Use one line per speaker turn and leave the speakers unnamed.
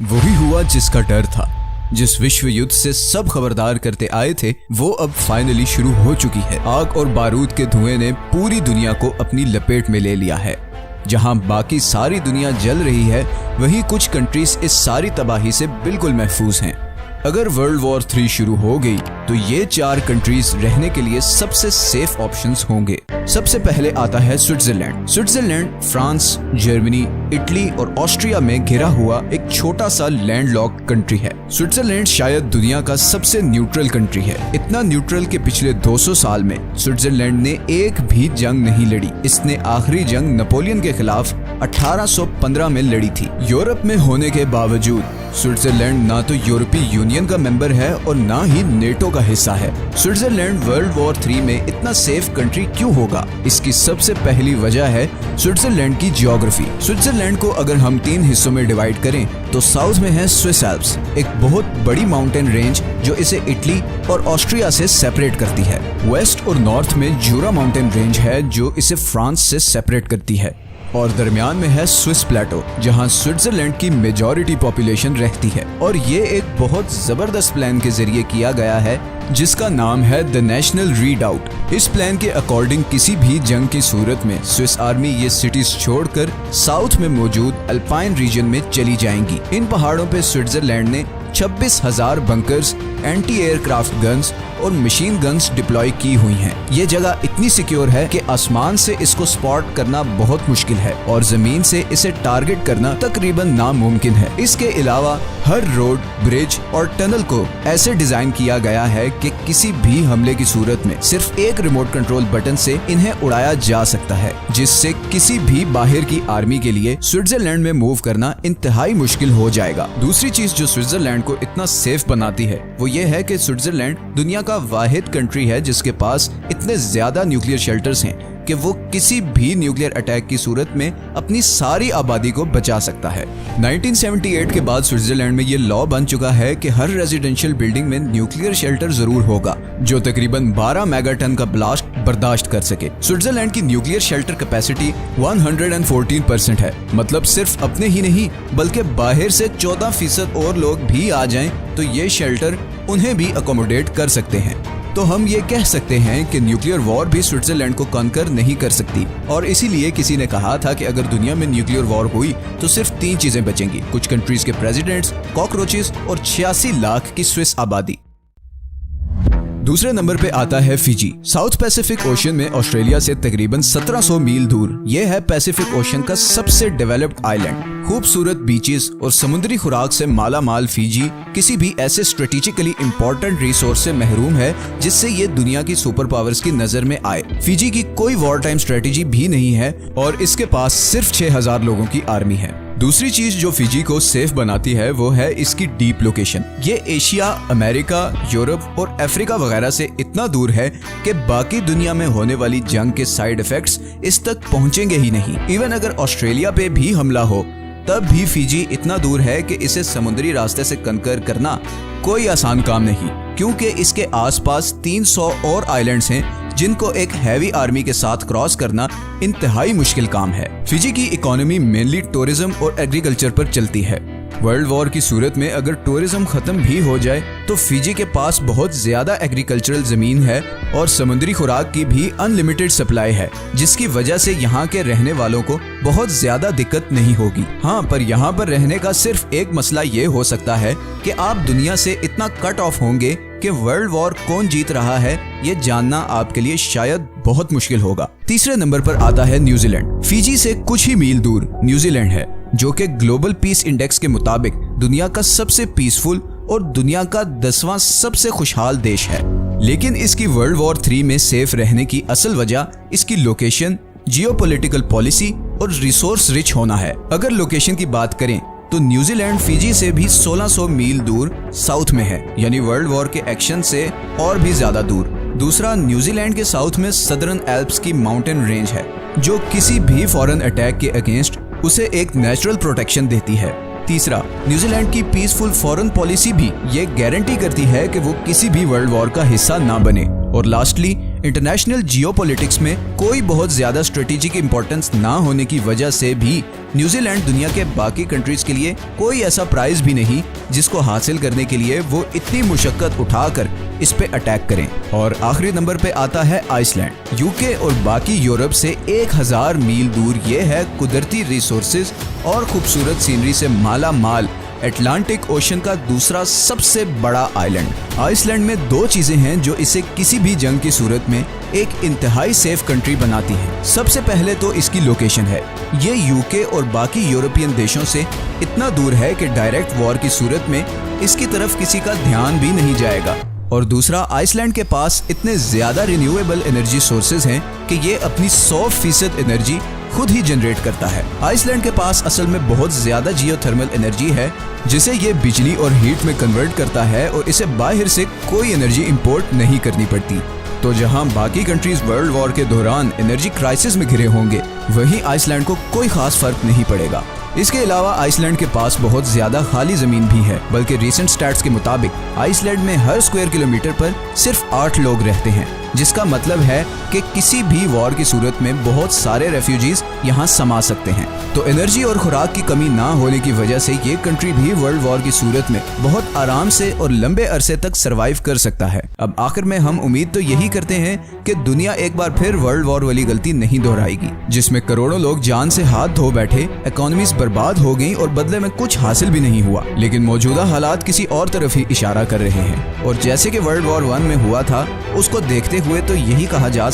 वही हुआ जिसका डर था। जिस विश्व युद्ध से सब खबरदार करते आए थे वो अब फाइनली शुरू हो चुकी है। आग और बारूद के धुएं ने पूरी दुनिया को अपनी लपेट में ले लिया है। जहां बाकी सारी दुनिया जल रही है, वहीं कुछ कंट्रीज इस सारी तबाही से बिल्कुल महफूज हैं। अगर वर्ल्ड वॉर 3 शुरू हो गई तो ये 4 कंट्रीज रहने के लिए सबसे सेफ ऑप्शंस होंगे। सबसे पहले आता है Switzerland. Switzerland France, Germany, Italy और ऑस्ट्रिया में घिरा हुआ एक छोटा सा लैंडलॉक्ड कंट्री है। स्विट्जरलैंड शायद दुनिया का सबसे न्यूट्रल कंट्री है। इतना न्यूट्रल कि पिछले 200 साल में स्विट्जरलैंड ने एक भी जंग नहीं लड़ी। इसने आखिरी जंग नेपोलियन के खिलाफ 1815 में लड़ी थी। यूरोप में होने के बावजूद स्विट्जरलैंड ना तो यूरोपीय यूनियन का मेंबर है और ना ही नेटो का हिस्सा है। स्विट्जरलैंड वर्ल्ड वॉर 3 में इतना सेफ कंट्री क्यों होगा? इसकी सबसे पहली वजह है स्विट्जरलैंड की जियोग्राफी। स्विट्जरलैंड को अगर हम 3 हिस्सों में डिवाइड करें तो साउथ में है स्विस एल्प्स, एक बहुत बड़ी माउंटेन रेंज जो इसे इटली और ऑस्ट्रिया से सेपरेट करती है। वेस्ट और नॉर्थ में जूरा माउंटेन रेंज है जो इसे फ्रांस से सेपरेट करती है। और दरमियान में है स्विस प्लेटो, जहां स्विट्जरलैंड की मेजॉरिटी पॉपुलेशन रहती है। और ये एक बहुत जबरदस्त प्लान के जरिए किया गया है जिसका नाम है द नेशनल रीडाउट। इस प्लान के अकॉर्डिंग किसी भी जंग की सूरत में स्विस आर्मी ये सिटीज छोड़कर साउथ में मौजूद अल्पाइन रीजन में चली जाएंगी। इन पहाड़ों पे स्विट्जरलैंड ने 26,000 बंकर्स, एंटी एयरक्राफ्ट गन्स और मशीन गन्स डिप्लॉय की हुई हैं। ये जगह इतनी सिक्योर है कि आसमान से इसको स्पॉट करना बहुत मुश्किल है और जमीन से इसे टारगेट करना तकरीबन नामुमकिन है। इसके अलावा हर रोड, ब्रिज और टनल को ऐसे डिजाइन किया गया है कि किसी भी हमले की सूरत में सिर्फ एक रिमोट कंट्रोल बटन से इन्हें उड़ाया जा सकता है, जिससे किसी भी बाहर की आर्मी के लिए स्विट्जरलैंड में मूव करना इंतहाई मुश्किल हो जाएगा। दूसरी चीज जो स्विट्जरलैंड को इतना सेफ बनाती है वो ये है कि स्विट्जरलैंड दुनिया का वाहिद कंट्री है जिसके पास इतने ज्यादा न्यूक्लियर शेल्टर्स हैं कि वो किसी भी न्यूक्लियर अटैक की सूरत में अपनी सारी आबादी को बचा सकता है। 1978 के बाद स्विट्जरलैंड में ये लॉ बन चुका है कि हर रेजिडेंशियल बिल्डिंग में न्यूक्लियर शेल्टर जरूर होगा जो तकरीबन 12 मेगाटन का ब्लास्ट बर्दाश्त कर सके। स्विट्जरलैंड की न्यूक्लियर शेल्टर कैपेसिटी 114% है। मतलब सिर्फ अपने ही नहीं बल्कि बाहर से 14% और लोग भी आ जाएं तो ये शेल्टर उन्हें भी अकोमोडेट कर सकते हैं। तो हम ये कह सकते हैं कि न्यूक्लियर वॉर भी स्विट्जरलैंड को कॉन्कर नहीं कर सकती। और इसीलिए किसी ने कहा था कि अगर दुनिया में न्यूक्लियर वॉर हुई तो सिर्फ 3 चीजें बचेंगी, कुछ कंट्रीज के प्रेसिडेंट्स, कॉकरोचेस और 86 लाख की स्विस आबादी। दूसरे नंबर पे आता है फिजी। साउथ पैसिफिक ओशन में ऑस्ट्रेलिया से तकरीबन 1700 मील दूर ये है पैसिफिक ओशन का सबसे डेवलप्ड आइलैंड। खूबसूरत बीचेस और समुद्री खुराक से माला माल फिजी किसी भी ऐसे स्ट्रेटेजिकली इंपॉर्टेंट रिसोर्स से महरूम है जिससे ये दुनिया की सुपर पावर्स की नजर में आए। फिजी की कोई वॉर टाइम स्ट्रेटेजी भी नहीं है और इसके पास सिर्फ 6000 लोगों की आर्मी है। दूसरी चीज जो फिजी को सेफ बनाती है वो है इसकी डीप लोकेशन। ये एशिया, अमेरिका, यूरोप और अफ्रीका वगैरह से इतना दूर है कि बाकी दुनिया में होने वाली जंग के साइड इफेक्ट्स इस तक पहुंचेंगे ही नहीं। इवन अगर ऑस्ट्रेलिया पे भी हमला हो तब भी फिजी इतना दूर है कि इसे समुद्री रास्ते से कंकर करना कोई आसान काम नहीं, क्योंकि इसके आसपास 300 और आइलैंड्स हैं जिनको एक हैवी आर्मी के साथ क्रॉस करना इंतहाई मुश्किल काम है। फिजी की इकोनॉमी मेनली टूरिज्म और एग्रीकल्चर पर चलती है। वर्ल्ड वॉर की सूरत में अगर टूरिज्म खत्म भी हो जाए तो फिजी के पास बहुत ज्यादा एग्रीकल्चरल जमीन है और समुद्री खुराक की भी अनलिमिटेड सप्लाई है, जिसकी वजह से यहाँ के रहने वालों को बहुत ज्यादा दिक्कत नहीं होगी। हाँ, पर यहाँ पर रहने का सिर्फ एक मसला ये हो सकता है कि आप दुनिया से इतना कट ऑफ होंगे कि वर्ल्ड वॉर कौन जीत रहा है ये जानना आपके लिए शायद बहुत मुश्किल होगा। तीसरे नंबर पर आता है न्यूजीलैंड। फिजी से कुछ ही मील दूर न्यूजीलैंड है जो कि ग्लोबल पीस इंडेक्स के मुताबिक दुनिया का सबसे पीसफुल और दुनिया का 10वां सबसे खुशहाल देश है। लेकिन इसकी वर्ल्ड वॉर 3 में सेफ रहने की असल वजह इसकी लोकेशन, जियोपॉलिटिकल पॉलिसी और रिसोर्स रिच होना है। अगर लोकेशन की बात करें तो न्यूजीलैंड फिजी से भी 1600 मील दूर साउथ में है, यानी वर्ल्ड वॉर के एक्शन से और भी ज्यादा दूर। दूसरा, न्यूजीलैंड के साउथ में सदर्न एल्प्स की माउंटेन रेंज है जो किसी भी फॉरेन अटैक के अगेंस्ट उसे एक नेचुरल प्रोटेक्शन देती है। तीसरा, न्यूजीलैंड की पीसफुल फॉरेन पॉलिसी भी ये गारंटी करती है कि वो किसी भी वर्ल्ड वॉर का हिस्सा ना बने। और लास्टली, इंटरनेशनल जियोपॉलिटिक्स में कोई बहुत ज्यादा स्ट्रेटेजिक इंपॉर्टेंस ना होने की वजह से भी न्यूजीलैंड दुनिया के बाकी कंट्रीज के लिए कोई ऐसा प्राइज भी नहीं जिसको हासिल करने के लिए वो इतनी मुशक्कत उठाकर इस पे अटैक करें। और आखिरी नंबर पे आता है आइसलैंड। यूके और बाकी यूरोप से 1000 मील दूर ये है कुदरती रिसोर्सेज और खूबसूरत सीनरी से माला माल अटलांटिक ओशन का दूसरा सबसे बड़ा आइलैंड। आइसलैंड में 2 चीजें हैं जो इसे किसी भी जंग की सूरत में एक इंतहाई सेफ कंट्री बनाती हैं। सबसे पहले तो इसकी लोकेशन है। ये यूके और बाकी यूरोपियन देशों से इतना दूर है कि डायरेक्ट वॉर की सूरत में इसकी तरफ किसी का ध्यान भी नहीं जाएगा। और दूसरा, आइसलैंड के पास इतने ज्यादा रिन्यूएबल एनर्जी सोर्सेज हैं कि ये अपनी 100% एनर्जी खुद ही जनरेट करता है। आइसलैंड के पास असल में बहुत ज्यादा जियोथर्मल एनर्जी है जिसे ये बिजली और हीट में कन्वर्ट करता है और इसे बाहर से कोई एनर्जी इंपोर्ट नहीं करनी पड़ती। तो जहां बाकी कंट्रीज वर्ल्ड वॉर के दौरान एनर्जी क्राइसिस में घिरे होंगे, वहीं आइसलैंड को कोई खास फर्क नहीं पड़ेगा। इसके अलावा आइसलैंड के पास बहुत ज्यादा खाली जमीन भी है, बल्कि रीसेंट स्टैट्स के मुताबिक आइसलैंड में हर स्क्वायर किलोमीटर पर सिर्फ 8 लोग रहते हैं, जिसका मतलब है कि किसी भी वॉर की सूरत में बहुत सारे रेफ्यूजीज यहाँ समा सकते हैं। तो एनर्जी और खुराक की कमी ना होने की वजह से ये कंट्री भी वर्ल्ड वॉर की सूरत में बहुत आराम से और लंबे अरसे तक सरवाइव कर सकता है। अब आखिर में हम उम्मीद तो यही करते हैं कि दुनिया एक बार फिर वर्ल्ड वॉर वाली गलती नहीं दोहराएगी, जिसमें करोड़ों लोग जान से हाथ धो बैठे, इकोनॉमीज बर्बाद हो गई और बदले में कुछ हासिल भी नहीं हुआ। लेकिन मौजूदा हालात किसी और तरफ ही इशारा कर रहे हैं और जैसे कि वर्ल्ड वॉर 1 में हुआ था, उसको देखते हुए तो यही कहा जा